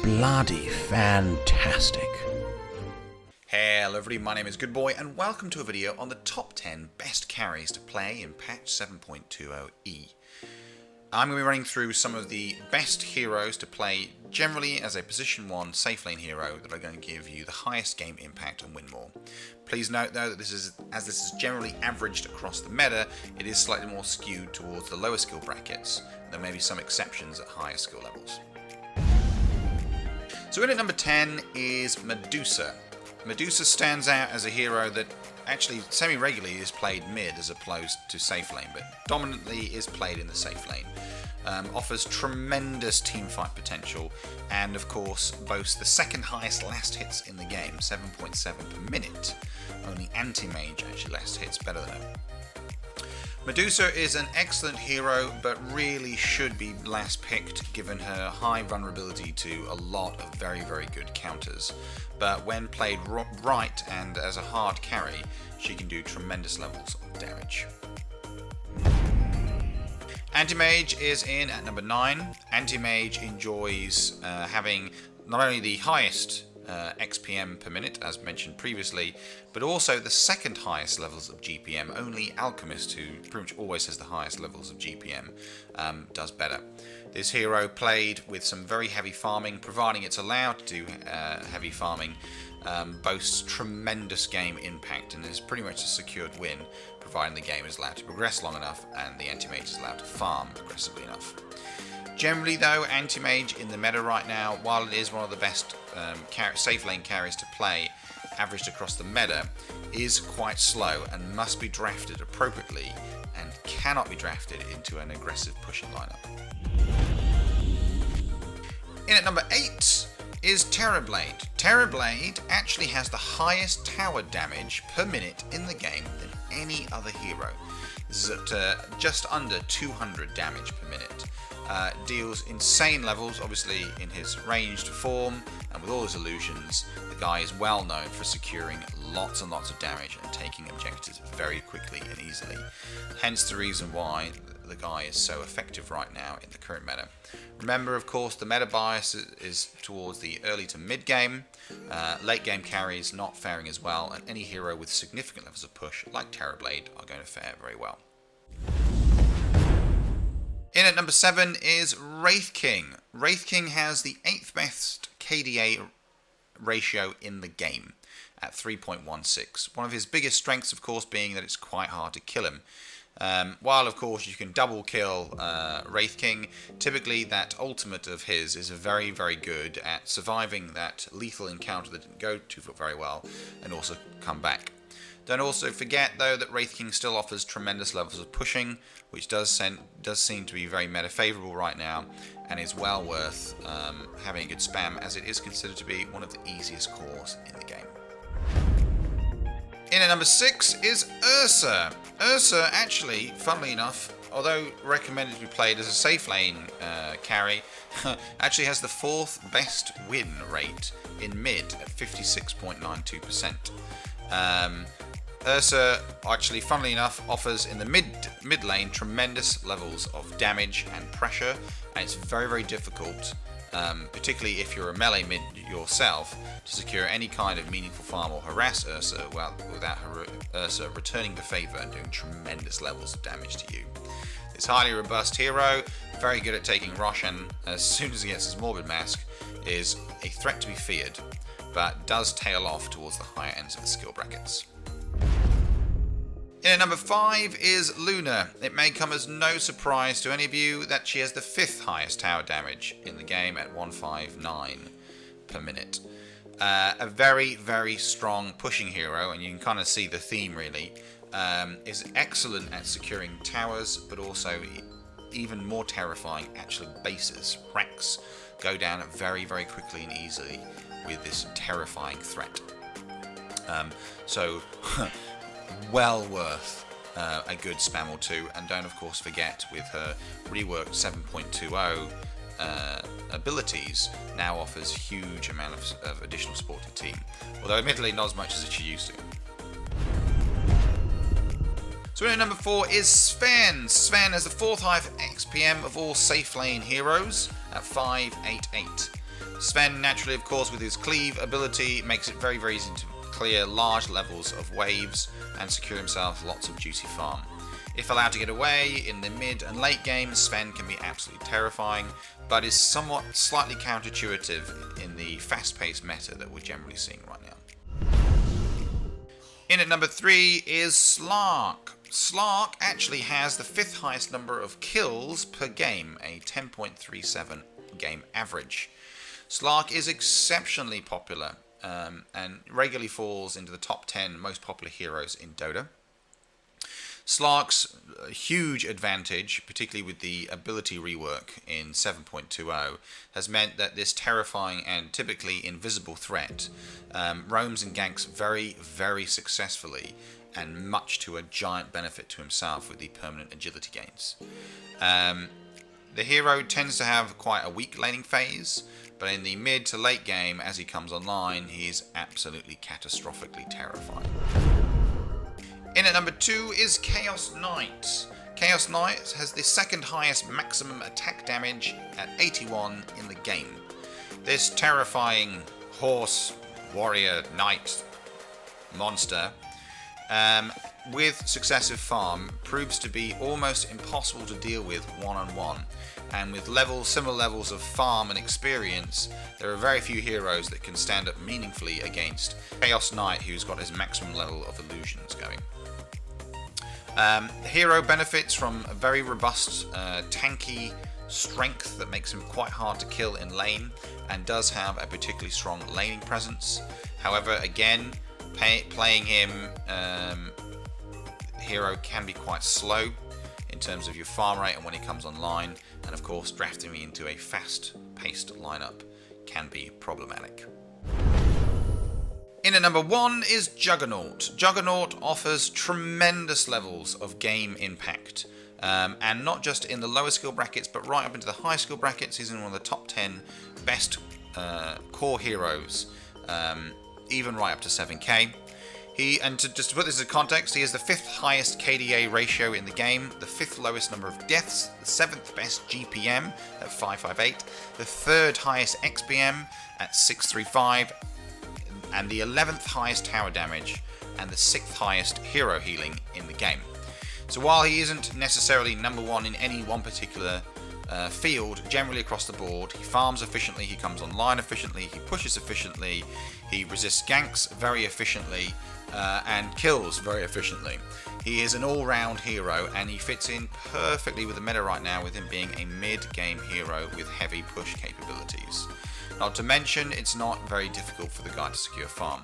bloody fantastic. Hello everybody, my name is Goodboy and welcome to a video on the top 10 best carries to play in patch 7.20e. I'm going to be running through some of the best heroes to play generally as a position 1 safe lane hero that are going to give you the highest game impact and win more. Please note though that this is generally averaged across the meta, it is slightly more skewed towards the lower skill brackets. There may be some exceptions at higher skill levels. So in at number 10 is Medusa. Medusa stands out as a hero that actually semi-regularly is played mid as opposed to safe lane, but dominantly is played in the safe lane. Offers tremendous teamfight potential and of course boasts the second highest last hits in the game, 7.7 per minute. Only Anti-Mage actually last hits better than her. Medusa is an excellent hero, but really should be last picked given her high vulnerability to a lot of very good counters. But when played right and as a hard carry, she can do tremendous levels of damage. Anti-Mage is in at number 9. Anti-Mage enjoys having not only the highest XPM per minute, as mentioned previously, but also the second highest levels of GPM. Only Alchemist, who pretty much always has the highest levels of GPM, does better. This hero played with some very heavy farming, providing it's allowed to do heavy farming, boasts tremendous game impact and is pretty much a secured win, providing the game is allowed to progress long enough and the Anti-Mage is allowed to farm aggressively enough. Generally though, Anti-Mage in the meta right now, while it is one of the best safe lane carries to play, averaged across the meta, is quite slow and must be drafted appropriately and cannot be drafted into an aggressive pushing lineup. In at number 8 is Terrorblade. Terrorblade actually has the highest tower damage per minute in the game than any other hero. This is at just under 200 damage per minute. Deals insane levels, obviously in his ranged form and with all his illusions. The guy is well known for securing lots and lots of damage and taking objectives very quickly and easily. Hence the reason why the guy is so effective right now in the current meta. Remember, of course, the meta bias is towards the early to mid game. Late game carries not faring as well, and any hero with significant levels of push, like Terrorblade, are going to fare very well. In at number 7 is Wraith King. Wraith King has the 8th best KDA ratio in the game at 3.16. One of his biggest strengths, of course, being that it's quite hard to kill him. While, of course, you can double kill Wraith King, typically that ultimate of his is very good at surviving that lethal encounter that didn't go too very well and also come back. Don't also forget, though, that Wraith King still offers tremendous levels of pushing, which does seem to be very meta favourable right now, and is well worth having a good spam, as it is considered to be one of the easiest cores in the game. In at number 6 is Ursa. Ursa, actually, funnily enough, although recommended to be played as a safe lane carry, actually has the 4th best win rate in mid at 56.92%. Ursa, actually, funnily enough, offers in the mid lane tremendous levels of damage and pressure, and it's very difficult, particularly if you're a melee mid yourself, to secure any kind of meaningful farm or harass Ursa without Ursa returning the favour and doing tremendous levels of damage to you. This highly robust hero, very good at taking Roshan, as soon as he gets his Morbid Mask, is a threat to be feared, but does tail off towards the higher ends of the skill brackets. In at number 5 is Luna. It may come as no surprise to any of you that she has the 5th highest tower damage in the game at 159 per minute. A very strong pushing hero, and you can kind of see the theme really. Is excellent at securing towers, but also even more terrifying actually bases. Racks go down very quickly and easily with this terrifying threat. So well worth a good spam or two, and don't of course forget with her reworked 7.20 abilities now offers huge amount of additional support to the team, although admittedly not as much as she used to. So in at number 4 is Sven. Sven has the 4th highest XPM of all safe lane heroes at 588. Sven, naturally, of course, with his cleave ability, makes it very, very easy to clear large levels of waves and secure himself lots of juicy farm. If allowed to get away in the mid and late game, Sven can be absolutely terrifying, but is somewhat slightly counterintuitive in the fast-paced meta that we're generally seeing right now. In at number 3 is Slark. Slark actually has the 5th highest number of kills per game, a 10.37 game average. Slark is exceptionally popular and regularly falls into the top 10 most popular heroes in Dota. Slark's huge advantage, particularly with the ability rework in 7.20, has meant that this terrifying and typically invisible threat roams and ganks very, very successfully, and much to a giant benefit to himself with the permanent agility gains. The hero tends to have quite a weak laning phase, but in the mid to late game, as he comes online, he is absolutely catastrophically terrifying. In at number 2 is Chaos Knight. Chaos Knight has the 2nd highest maximum attack damage at 81 in the game. This terrifying horse, warrior, knight monster with successive farm proves to be almost impossible to deal with one-on-one, and with similar levels of farm and experience, there are very few heroes that can stand up meaningfully against Chaos Knight, who's got his maximum level of illusions going. The hero benefits from a very robust tanky strength that makes him quite hard to kill in lane, and does have a particularly strong laning presence. However, again, playing him, hero can be quite slow in terms of your farm rate and when he comes online, and of course drafting me into a fast-paced lineup can be problematic. In at number 1 is Juggernaut. Juggernaut offers tremendous levels of game impact, and not just in the lower skill brackets, but right up into the high skill brackets. He's in one of the top 10 best core heroes, even right up to 7k. Just to put this in context, he has the 5th highest KDA ratio in the game, the 5th lowest number of deaths, the 7th best GPM at 558, the 3rd highest XPM at 635, and the 11th highest tower damage, and the 6th highest hero healing in the game. So while he isn't necessarily number 1 in any one particular field, generally across the board, he farms efficiently, he comes online efficiently, he pushes efficiently, he resists ganks very efficiently, and kills very efficiently. He is an all-round hero, and he fits in perfectly with the meta right now, with him being a mid-game hero with heavy push capabilities. Not to mention, it's not very difficult for the guy to secure farm.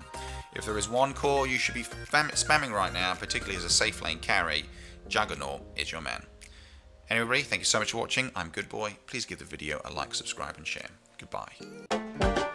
If there is one core you should be spamming right now, particularly as a safe lane carry, Juggernaut is your man. Anyway, thank you so much for watching. I'm Good Boy. Please give the video a like, subscribe, and share. Goodbye.